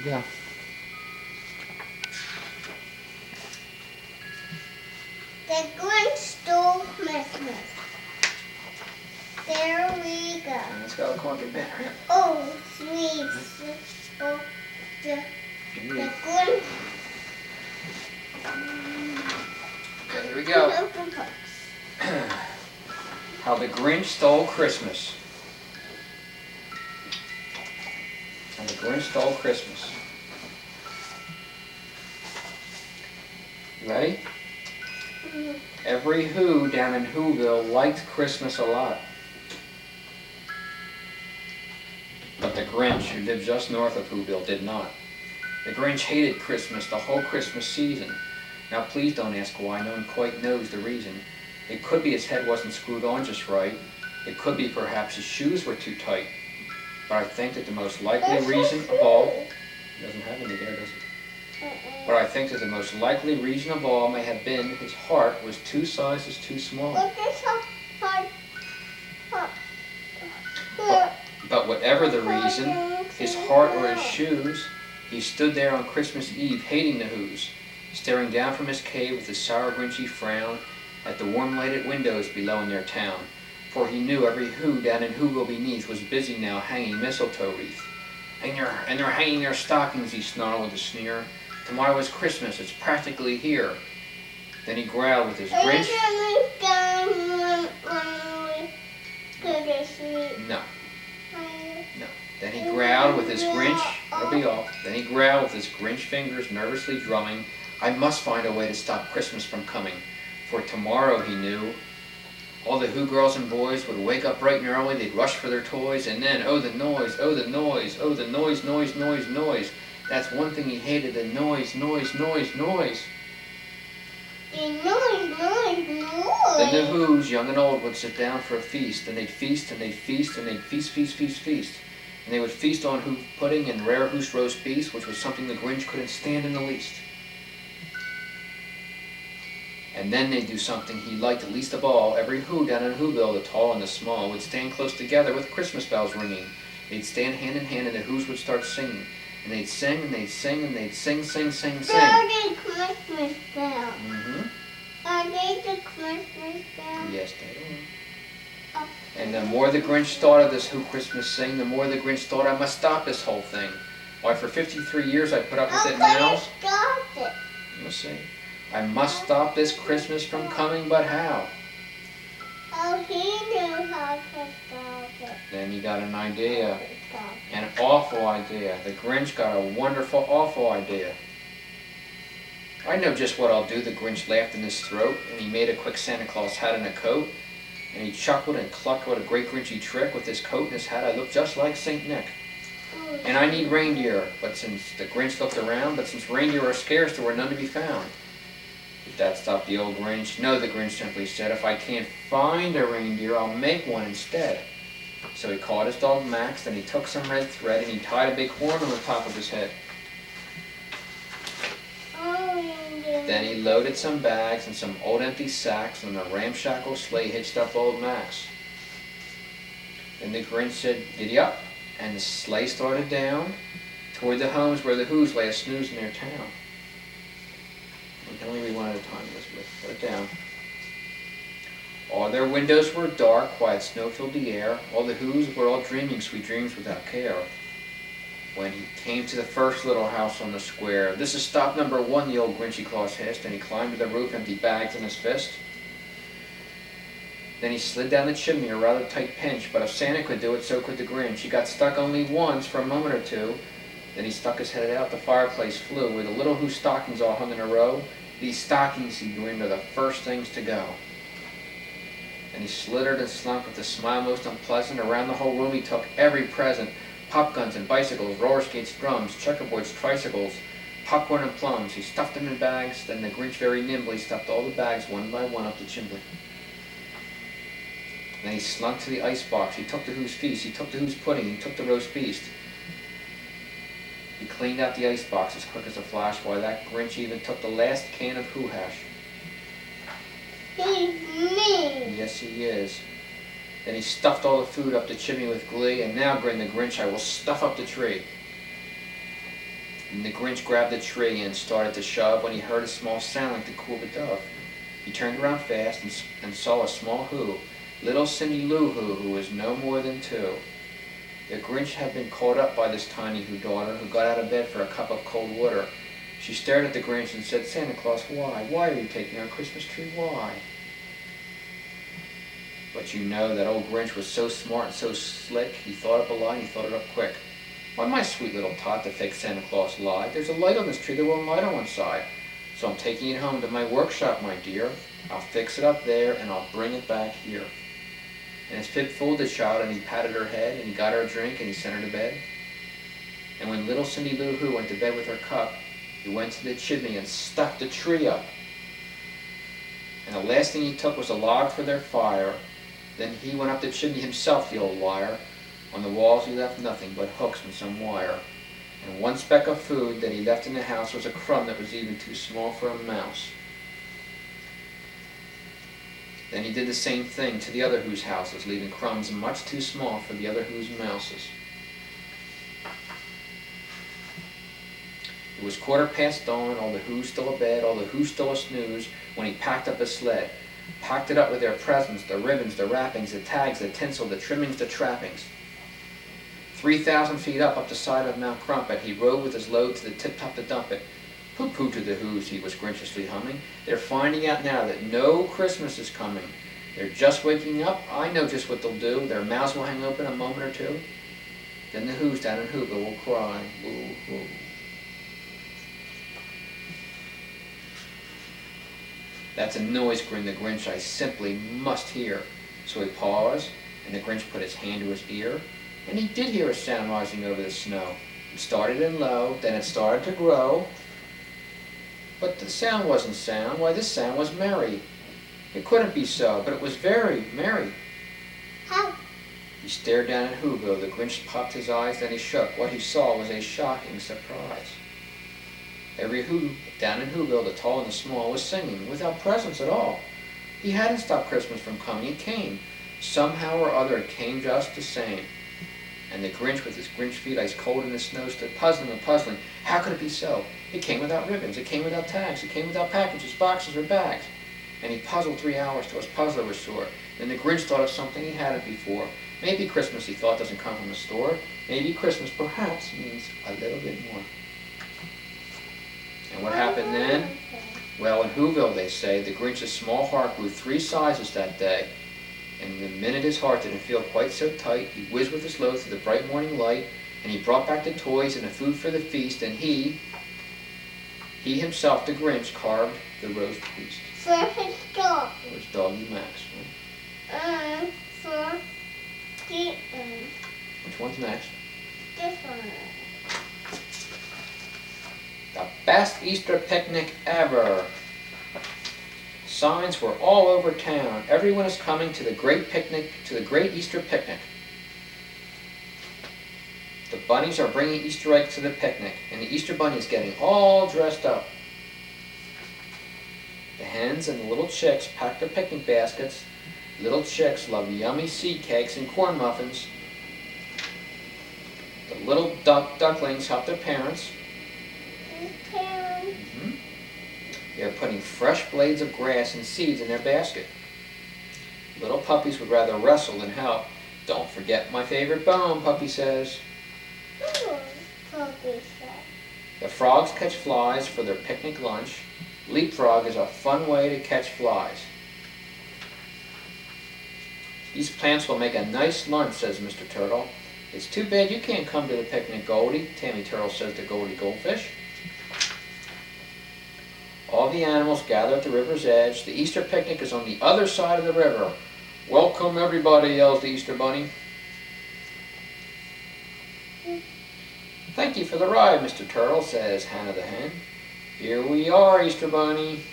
you go. The Grinch stole Christmas. There we go. Let's go. Come on, get back here. Oh, sweet. Oh, the Grinch. Okay, here we go. How the Grinch Stole Christmas. How the Grinch Stole Christmas. You ready? Every Who down in Whoville liked Christmas a lot. But the Grinch, who lived just north of Whoville, did not. The Grinch hated Christmas the whole Christmas season. Now please don't ask why, no one quite knows the reason. It could be his head wasn't screwed on just right. It could be perhaps his shoes were too tight. But I think that the most likely reason of all, it doesn't have any there, does it? But I think that the most likely reason of all may have been his heart was 2 sizes too small. But whatever the reason, his heart or his shoes, he stood there on Christmas Eve hating the Who's, staring down from his cave with a sour grinchy frown at the warm lighted windows below in their town. For he knew every Who down in Whoville beneath was busy now hanging mistletoe wreath. And they're hanging their stockings, he snarled with a sneer. Tomorrow is Christmas, it's practically here. Then he growled with his Grinch. No. No. Then he growled with his Grinch. That'll be all. Then he growled with his Grinch fingers nervously drumming. I must find a way to stop Christmas from coming. For tomorrow, he knew, all the Who girls and boys would wake up bright and early, they'd rush for their toys, and then, oh the noise, oh the noise, oh the noise, noise, noise, noise. That's one thing he hated, the noise, noise, noise, noise. The noise, noise, noise. Then the Who's, young and old, would sit down for a feast, and they'd feast, and they'd feast, and they'd feast, feast, feast, feast. And they would feast on Who pudding and rare Who's roast beef, which was something the Grinch couldn't stand in the least. And then they'd do something he liked least of all. Every Who down in Whoville, the tall and the small, would stand close together with Christmas bells ringing. They'd stand hand in hand and the Who's would start singing. And they'd sing and they'd sing and they'd sing, sing, sing, sing. Are they Christmas bells? Mm-hmm. Are they the Christmas bells? Yes, they are. And the more the Grinch thought of this Who Christmas sing, the more the Grinch thought, I must stop this whole thing. Why, for 53 years I put up with it now. Stop it. You'll see. I must stop this Christmas from coming, but how? Oh, he knew how to stop it. Then he got an idea. An awful idea. The Grinch got a wonderful, awful idea. I know just what I'll do, the Grinch laughed in his throat, and he made a quick Santa Claus hat and a coat, and he chuckled and clucked what a great Grinchy trick. With his coat and his hat, I look just like St. Nick. And I need reindeer, the Grinch looked around, but since reindeer are scarce, there were none to be found. Did that stop the old Grinch? No, the Grinch simply said, if I can't find a reindeer, I'll make one instead. So he caught his dog Max, then he took some red thread and he tied a big horn on the top of his head. Then he loaded some bags and some old empty sacks on a ramshackle sleigh hitched up old Max. Then the Grinch said, giddy up, and the sleigh started down toward the homes where the Who's lay a snooze in their town. We can only read one at a time, Elizabeth. Put it down. All their windows were dark, quiet snow filled the air. All the Who's were all dreaming sweet dreams without care. When he came to the first little house on the square, this is stop number 1, the old Grinchy Claus hissed, and he climbed to the roof, empty bags in his fist. Then he slid down the chimney, a rather tight pinch, but if Santa could do it, so could the Grinch. He got stuck only once for a moment or two. Then he stuck his head out, the fireplace flew, where the little Who stockings all hung in a row. These stockings, he grinned, are the first things to go. Then he slithered and slunk with a smile most unpleasant. Around the whole room he took every present. Pop guns and bicycles, roller skates, drums, checkerboards, tricycles, popcorn and plums. He stuffed them in bags. Then the Grinch very nimbly stuffed all the bags one by one up the chimney. Then he slunk to the icebox. He took the Who's feast. He took the Who's pudding. He took the roast beef. He cleaned out the icebox as quick as a flash, while that Grinch even took the last can of Who hash. He's mean. Yes, he is. Then he stuffed all the food up the chimney with glee, and now, grinned the Grinch, I will stuff up the tree. And the Grinch grabbed the tree and started to shove when he heard a small sound like the coo of a dove. He turned around fast and saw a small Who, little Cindy Lou Who was no more than 2. The Grinch had been caught up by this tiny Who daughter, who got out of bed for a cup of cold water. She stared at the Grinch and said, "Santa Claus, why? Why are you taking our Christmas tree? Why?" But you know that old Grinch was so smart and so slick, he thought up a lie and he thought it up quick. "Why, my sweet little tot, the fake Santa Claus lied. There's a light on this tree that won't light on one side. So I'm taking it home to my workshop, my dear. I'll fix it up there and I'll bring it back here." And his fib fooled the child, and he patted her head, and he got her a drink, and he sent her to bed. And when little Cindy Lou Who went to bed with her cup, he went to the chimney and stuck the tree up. And the last thing he took was a log for their fire. Then he went up the chimney himself, the old liar. On the walls he left nothing but hooks and some wire. And one speck of food that he left in the house was a crumb that was even too small for a mouse. Then he did the same thing to the other Who's houses, leaving crumbs much too small for the other Who's mouses. It was 1/4 dawn, all the Who's still abed, all the Who's still a snooze, when he packed up his sled. Packed it up with their presents, the ribbons, the wrappings, the tags, the tinsel, the trimmings, the trappings. 3,000 feet up the side of Mount Crumpet, he rode with his load to the tip-top to dump it. "Pooh-pooh to the Who's," he was grinchiously humming. "They're finding out now that no Christmas is coming. They're just waking up. I know just what they'll do. Their mouths will hang open a moment or two. Then the Who's down in Whoville will cry, boo-hoo." "That's a noise," grinned the Grinch, "I simply must hear." So he paused, and the Grinch put his hand to his ear, and he did hear a sound rising over the snow. It started in low, then it started to grow. But the sound wasn't sound. Why, this sound was merry. It couldn't be so, but it was very merry. How? He stared down at Whoville. The Grinch popped his eyes, then he shook. What he saw was a shocking surprise. Every Who down in Whoville, the tall and the small, was singing, without presents at all. He hadn't stopped Christmas from coming. It came. Somehow or other, it came just the same. And the Grinch, with his Grinch feet ice cold in the snow, stood puzzling and puzzling. How could it be so? It came without ribbons. It came without tags. It came without packages, boxes, or bags. And he puzzled 3 hours till his puzzler was sore. Then the Grinch thought of something he hadn't before. Maybe Christmas, he thought, doesn't come from a store. Maybe Christmas, perhaps, means a little bit more. And what happened then? Well, in Whoville, they say, the Grinch's small heart grew 3 sizes that day. And the minute his heart didn't feel quite so tight, he whizzed with his load through the bright morning light, and he brought back the toys and the food for the feast, and he himself, the Grinch, carved the roast beast. For his dog. It was Doggy Max, right? For the, Which one's next? this one. The best Easter picnic ever. Signs were all over town. Everyone is coming to the great picnic, to the great Easter picnic. The bunnies are bringing Easter eggs to the picnic, and the Easter bunny is getting all dressed up. The hens and the little chicks pack their picnic baskets. Little chicks love yummy seed cakes and corn muffins. The little ducklings help their parents. They are putting fresh blades of grass and seeds in their basket. Little puppies would rather wrestle than help. "Don't forget my favorite bone," Puppy says. Puppy said. The frogs catch flies for their picnic lunch. Leapfrog is a fun way to catch flies. "These plants will make a nice lunch," says Mr. Turtle. "It's too bad you can't come to the picnic, Goldie," Tammy Turtle says to Goldie Goldfish. All the animals gather at the river's edge. The Easter picnic is on the other side of the river. "Welcome, everybody," yells the Easter Bunny. "Thank you for the ride, Mr. Turtle," says Hannah the Hen. "Here we are, Easter Bunny."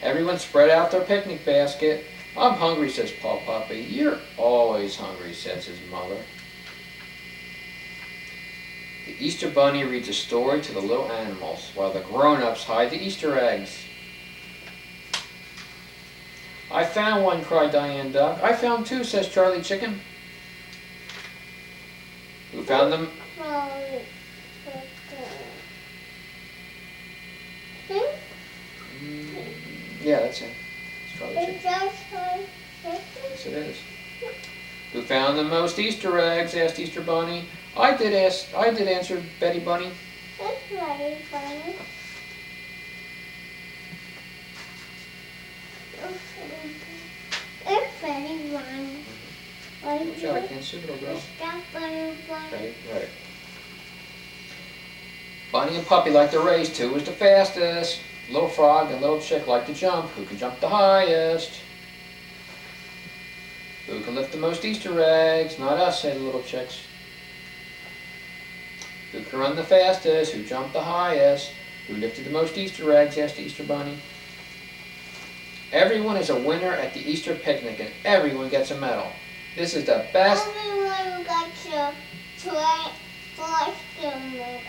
Everyone spread out their picnic basket. "I'm hungry," says Paw Puppy. "You're always hungry," says his mother. The Easter Bunny reads a story to the little animals, while the grown-ups hide the Easter eggs. "I found one," cried Diane Duck. "I found 2, says Charlie Chicken. "Who found them?" Yeah, that's it. Charlie Is Chicken. that Charlie Chicken? Yes, it is. Who found the most Easter eggs? Asked Easter Bunny. I did answer Betty Bunny. It's very funny. It's very funny. Watch out, I can't see, little girl. Is that very funny? Right. Bunny and Puppy like to race. Who is the fastest? Little Frog and Little Chick like to jump. Who can jump the highest? Who can lift the most Easter eggs? Not us, say the little chicks. Who can run the fastest? Who jumped the highest? Who lifted the most Easter eggs? Asked the Easter Bunny. Everyone is a winner at the Easter picnic and everyone gets a medal. This is the best. Everyone got to try first the middle.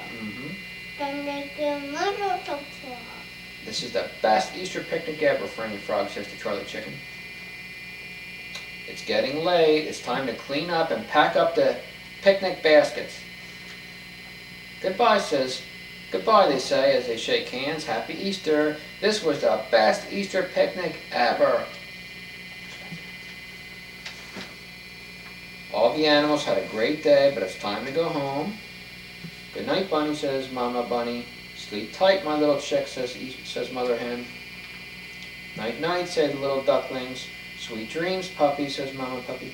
Then they give middle to Frog. This is the best Easter picnic ever, Franny Frog says to Charlie Chicken. It's getting late. It's time to clean up and pack up the picnic baskets. Goodbye, they say as they shake hands. Happy Easter. This was the best Easter picnic ever. All the animals had a great day, but it's time to go home. Good night, Bunny, says Mama Bunny. Sleep tight, my little chick, says Mother Hen. Night, night, say the little ducklings. Sweet dreams, Puppy, says Mama Puppy.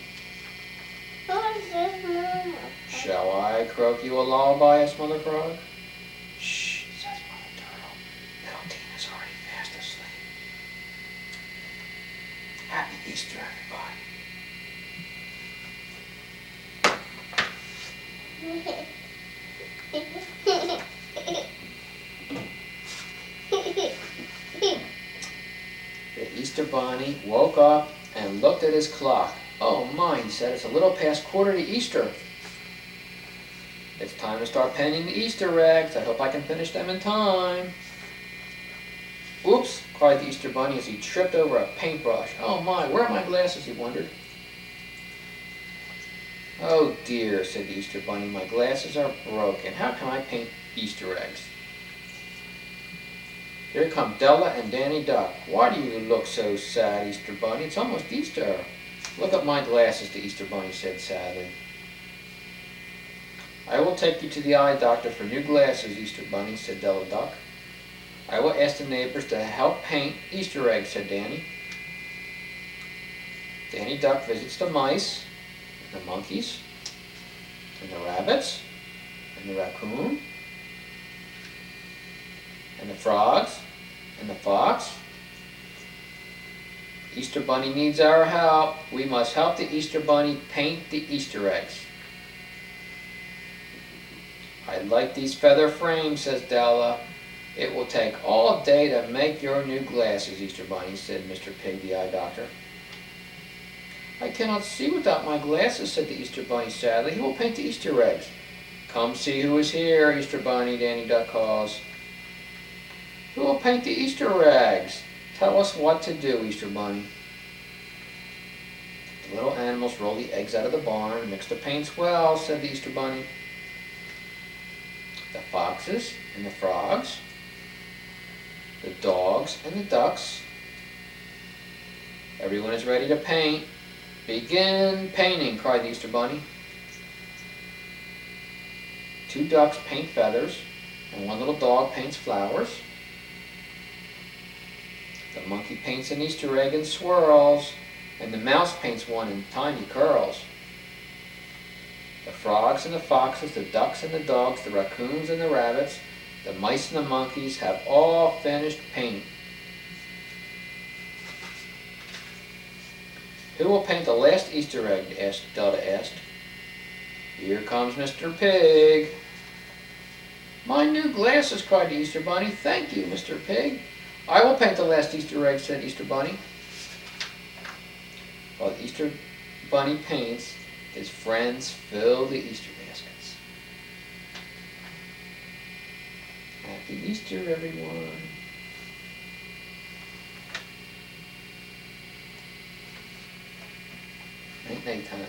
What is this, Mama? Shall I croak you a lullaby, asked Mother Frog? Shh, says Mother Turtle. Little Tina's already fast asleep. Happy Easter, everybody. The Easter Bunny woke up and looked at his clock. Oh my, he said, it's a little past quarter to Easter. It's time to start painting the Easter eggs. I hope I can finish them in time. Oops, cried the Easter Bunny as he tripped over a paintbrush. Oh my, where are my glasses, he wondered. Oh dear, said the Easter Bunny, my glasses are broken. How can I paint Easter eggs? Here come Della and Danny Duck. Why do you look so sad, Easter Bunny? It's almost Easter. Look at my glasses, the Easter Bunny said sadly. I will take you to the eye doctor for new glasses, Easter Bunny, said Della Duck. I will ask the neighbors to help paint Easter eggs, said Danny. Danny Duck visits the mice, the monkeys, and the rabbits, and the raccoon, and the frogs, and the fox. Easter Bunny needs our help. We must help the Easter Bunny paint the Easter eggs. I like these feather frames, says Della. It will take all day to make your new glasses, Easter Bunny, said Mr. Pig, the eye doctor. I cannot see without my glasses, said the Easter Bunny sadly. Who will paint the Easter eggs? Come see who is here, Easter Bunny, Danny Duck calls. Who will paint the Easter eggs? Tell us what to do, Easter Bunny. The little animals roll the eggs out of the barn and mix the paints well, said the Easter Bunny. The foxes and the frogs, the dogs and the ducks. Everyone is ready to paint. Begin painting, cried the Easter Bunny. 2 ducks paint feathers, and 1 little dog paints flowers. The monkey paints an Easter egg in swirls, and the mouse paints one in tiny curls. The frogs and the foxes, the ducks and the dogs, the raccoons and the rabbits, the mice and the monkeys have all finished painting. Who will paint the last Easter egg? Della asked. Here comes Mr. Pig. My new glasses, cried the Easter Bunny. Thank you, Mr. Pig. I will paint the last Easter egg, said Easter Bunny. While the Easter Bunny paints, his friends fill the Easter baskets. Happy Easter, everyone. Night, night time.